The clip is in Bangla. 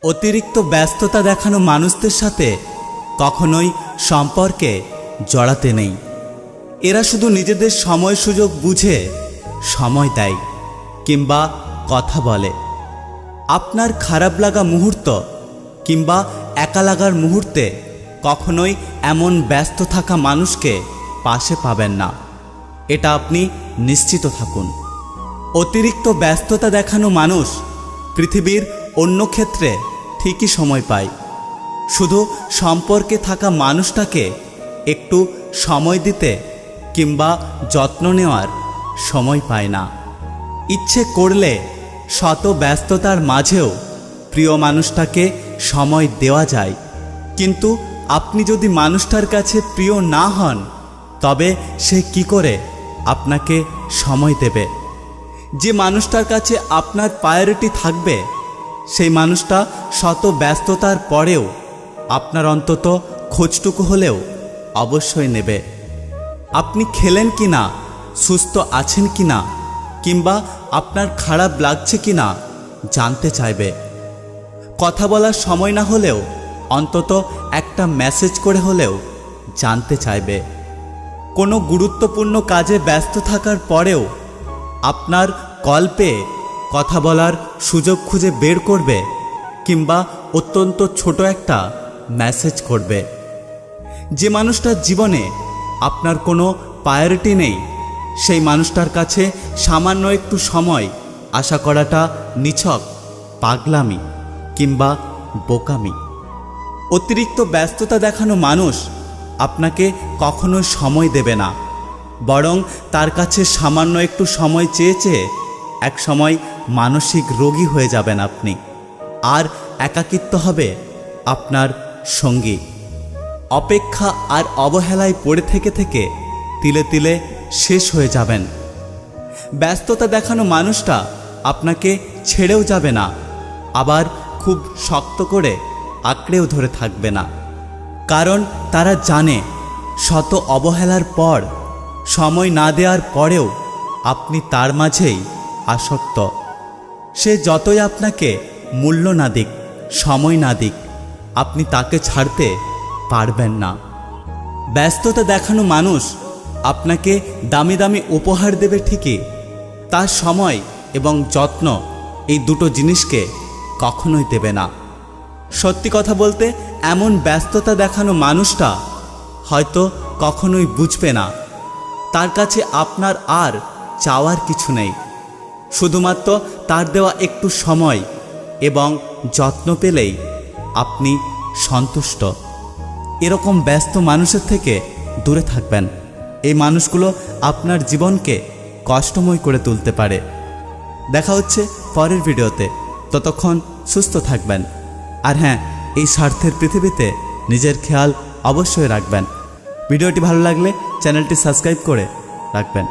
অতিরিক্ত ব্যস্ততা দেখানো মানুষদের সাথে কখনোই সম্পর্কে জড়াতে নেই। এরা শুধু নিজেদের সময় সুযোগ বুঝে সময় দেয় কিংবা কথা বলে। আপনার খারাপ লাগা মুহূর্ত কিংবা একা লাগার মুহূর্তে কখনোই এমন ব্যস্ত থাকা মানুষকে পাশে পাবেন না, এটা আপনি নিশ্চিত থাকুন। অতিরিক্ত ব্যস্ততা দেখানো মানুষ পৃথিবীর অন্য ক্ষেত্রে ঠিকই সময় পায়, শুধু সম্পর্কে থাকা মানুষটাকে একটু সময় দিতে কিংবা যত্ন নেওয়ার সময় পায় না। ইচ্ছে করলে শত ব্যস্ততার মাঝেও প্রিয় মানুষটাকে সময় দেওয়া যায়, কিন্তু আপনি যদি মানুষটার কাছে প্রিয় না হন তবে সে কি করে আপনাকে সময় দেবে? যে মানুষটার কাছে আপনার প্রায়োরিটি থাকবে সেই মানুষটা শত ব্যস্ততার পরেও আপনার অন্তত খোঁজটুকু হলেও অবশ্যই নেবে। আপনি খেলেন কি না, সুস্থ আছেন কি না, কিংবা আপনার খারাপ লাগছে কি না জানতে চাইবে। কথা বলার সময় না হলেও অন্তত একটা মেসেজ করে হলেও জানতে চাইবে। কোনো গুরুত্বপূর্ণ কাজে ব্যস্ত থাকার পরেও আপনার কল পেয়ে কথা বলার সুযোগ খুঁজে বের করবে কিংবা অত্যন্ত ছোট একটা মেসেজ করবে। যে মানুষটার জীবনে আপনার কোনো প্রায়োরিটি নেই সেই মানুষটার কাছে সামান্য একটু সময় আশা করাটা নিছক পাগলামি কিংবা বোকামি। অতিরিক্ত ব্যস্ততা দেখানো মানুষ আপনাকে কখনো সময় দেবে না, বরং তার কাছে সামান্য একটু সময় চেয়ে চেয়ে এক সময় মানসিক রোগী হয়ে যাবেন আপনি, আর একাকিত্ব হবে আপনার সঙ্গী। অপেক্ষা আর অবহেলায় পড়ে থেকে থেকে তিলে তিলে শেষ হয়ে যাবেন। ব্যস্ততা দেখানো মানুষটা আপনাকে ছেড়েও যাবে না, আবার খুব শক্ত করে আঁকড়েও ধরে থাকবে না, কারণ তারা জানে শত অবহেলার পর, সময় না দেওয়ার পরেও আপনি তার মাঝেই আসক্ত। সে যতই আপনাকে মূল্য না দিক, সময় না দিক, আপনি তাকে ছাড়তে পারবেন না। ব্যস্ততা দেখানো মানুষ আপনাকে দামি দামি উপহার দেবে ঠিকই, তার সময় এবং যত্ন এই দুটো জিনিসকে কখনোই দেবে না। সত্যি কথা বলতে এমন ব্যস্ততা দেখানো মানুষটা হয়তো কখনোই বুঝবে না তার কাছে আপনার আর চাওয়ার কিছু নেই, শুধুমাত্র তার দেওয়া একটু সময় এবং যত্ন পেলেই আপনি সন্তুষ্ট। এরকম ব্যস্ত মানুষের থেকে দূরে থাকবেন। এই মানুষগুলো আপনার জীবনকে কষ্টময় করে তুলতে পারে। দেখা হচ্ছে পরের ভিডিওতে, ততক্ষণ সুস্থ থাকবেন। আর হ্যাঁ, এই স্বার্থের পৃথিবীতে নিজের খেয়াল অবশ্যই রাখবেন। ভিডিওটি ভালো লাগলে চ্যানেলটি সাবস্ক্রাইব করে রাখবেন।